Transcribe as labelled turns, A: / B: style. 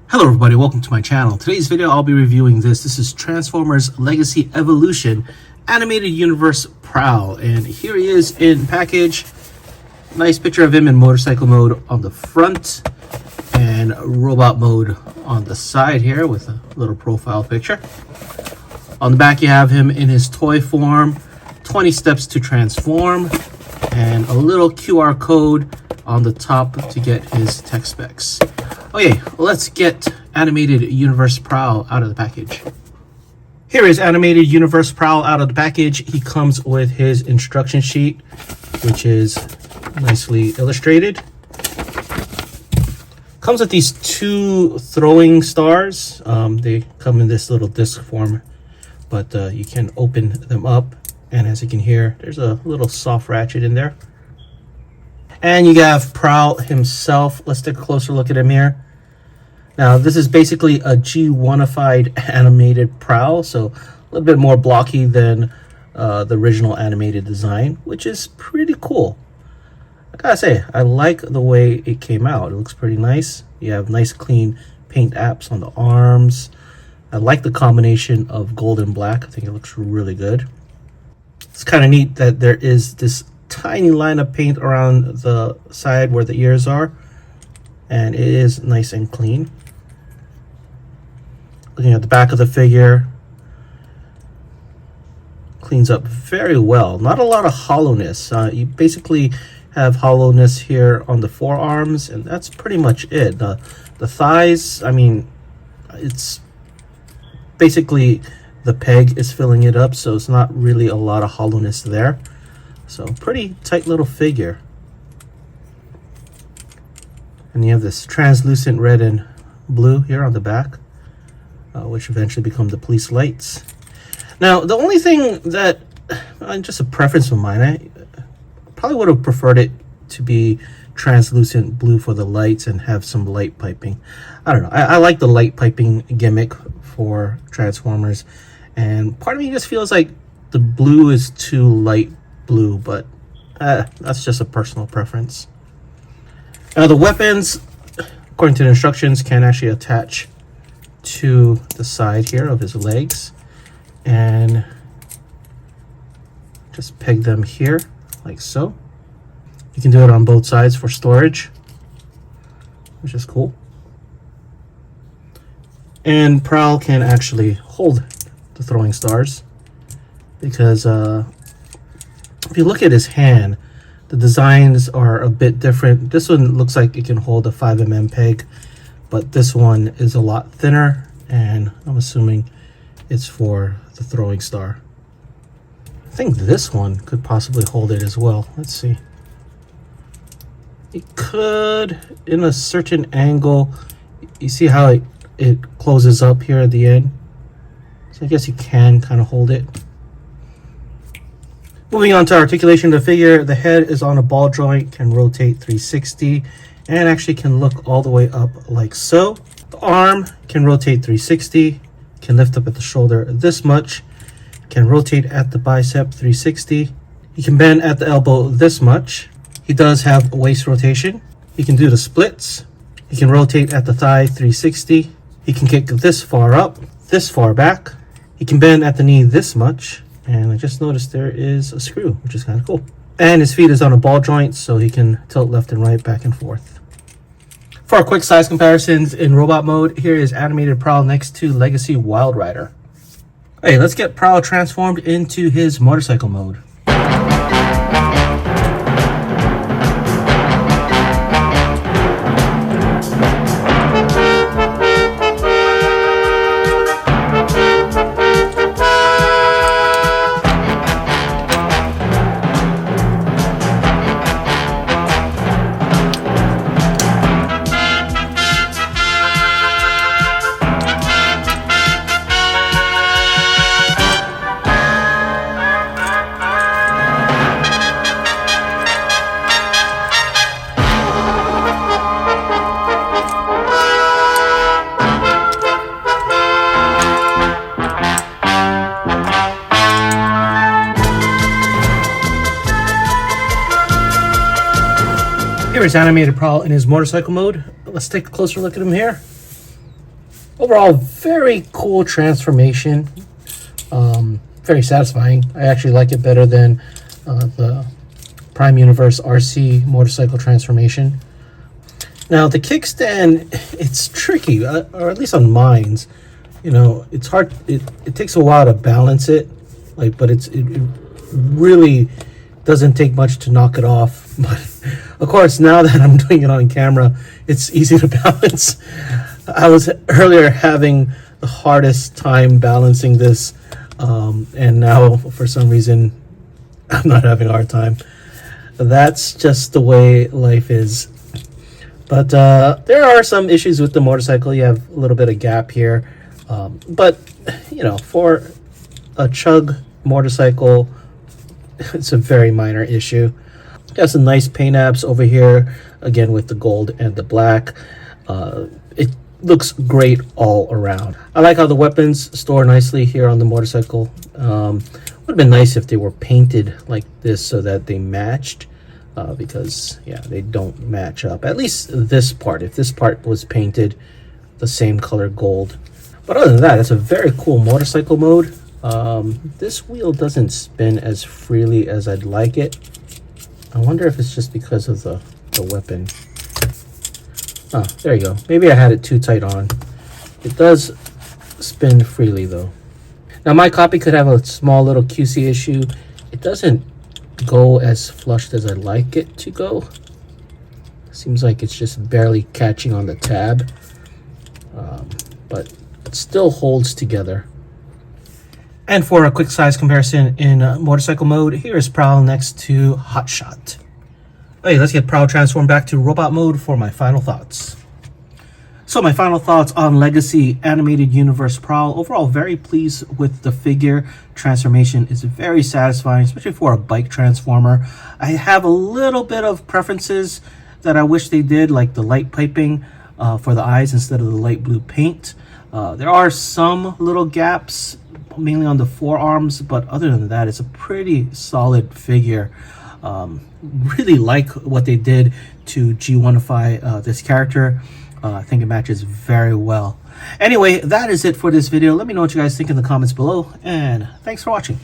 A: Hello everybody, welcome to my channel. Today's video I'll be reviewing this. This is Transformers Legacy Evolution Animated Universe Prowl. And here he is in package. Nice picture of him in motorcycle mode on the front and robot mode on the side here with a little profile picture. On the back you have him in his toy form, 20 steps to transform, and a little QR code on the top to get his tech specs. Okay, let's get Animated Universe Prowl out of the package. Here is Animated Universe Prowl out of the package. He comes with his instruction sheet, which is nicely illustrated. Comes with these two throwing stars. They come in this little disc form, but you can open them up. And as you can hear, there's a little soft ratchet in there. And you have Prowl himself. Let's take a closer look at him here. Now, this is basically a G1ified animated Prowl, so a little bit more blocky than the original animated design, which is pretty cool. I gotta say, I like the way it came out. It looks pretty nice. You have nice clean paint apps on the arms. I like the combination of gold and black. I think it looks really good. It's kind of neat that there is this tiny line of paint around the side where the ears are, and it is nice and clean. Looking at the back of the figure, cleans up very well. Not a lot of hollowness. You basically have hollowness here on the forearms, and that's pretty much it. The thighs, I mean, it's basically the peg is filling it up, so it's not really a lot of hollowness there. So pretty tight little figure. And you have this translucent red and blue here on the back, which eventually become the police lights. Now, the only thing that, just a preference of mine, I probably would have preferred it to be translucent blue for the lights and have some light piping. I don't know. I like the light piping gimmick for Transformers, and part of me just feels like the blue is too light blue, but that's just a personal preference. Now, the weapons, according to the instructions, can actually attach to the side here of his legs, and just peg them here like so. You can do it on both sides for storage, which is cool. And Prowl can actually hold the throwing stars, because if you look at his hand, the designs are a bit different. This one looks like it can hold a 5mm peg, but this one is a lot thinner, and I'm assuming it's for the throwing star. I think this one could possibly hold it as well. Let's see. It could, in a certain angle. You see how it closes up here at the end? So I guess you can kind of hold it. Moving on to articulation of the figure, the head is on a ball joint, can rotate 360, and actually can look all the way up like so. The arm can rotate 360, can lift up at the shoulder this much, can rotate at the bicep 360. He can bend at the elbow this much. He does have waist rotation. He can do the splits. He can rotate at the thigh 360. He can kick this far up, this far back. He can bend at the knee this much. And I just noticed there is a screw, which is kind of cool. And his feet is on a ball joint, so he can tilt left and right, back and forth. For our quick size comparisons in robot mode, here is Animated Prowl next to Legacy Wild Rider. Hey, let's get Prowl transformed into his motorcycle mode. Here is Animated Prowl in his motorcycle mode. Let's take a closer look at him here. Overall, very cool transformation. Very satisfying. I actually like it better than the Prime Universe RC motorcycle transformation. Now the kickstand, it's tricky, or at least on mines. You know, it's hard. It takes a while to balance it, like, but it really doesn't take much to knock it off. But of course, now that I'm doing it on camera, it's easy to balance. I was earlier having the hardest time balancing this, and now for some reason I'm not having a hard time. That's just the way life is. But there are some issues with the motorcycle. You have a little bit of gap here, but you know, for a chug motorcycle, it's a very minor issue. Got some nice paint apps over here, again with the gold and the black. It looks great all around. I like how the weapons store nicely here on the motorcycle. Would have been nice if they were painted like this so that they matched, because yeah, they don't match up. At least this part. If this part was painted the same color gold. But other than that, it's a very cool motorcycle mode. This wheel doesn't spin as freely as I'd like it. I wonder if it's just because of the weapon. Oh, there you go. Maybe I had it too tight on. It does spin freely though. Now my copy could have a small little QC issue. It doesn't go as flushed as I'd like it to go. Seems like it's just barely catching on the tab. But it still holds together. And for a quick size comparison in motorcycle mode, here is Prowl next to Hotshot. Okay, let's get Prowl transformed back to robot mode for my final thoughts. So my final thoughts on Legacy Animated Universe Prowl. Overall, very pleased with the figure. Transformation is very satisfying, especially for a bike transformer. I have a little bit of preferences that I wish they did, like the light piping for the eyes instead of the light blue paint. There are some little gaps, mainly on the forearms, but other than that, it's a pretty solid figure. Really like what they did to G1ify this character. I think it matches very well. Anyway, that is it for this video. Let me know what you guys think in the comments below, and thanks for watching.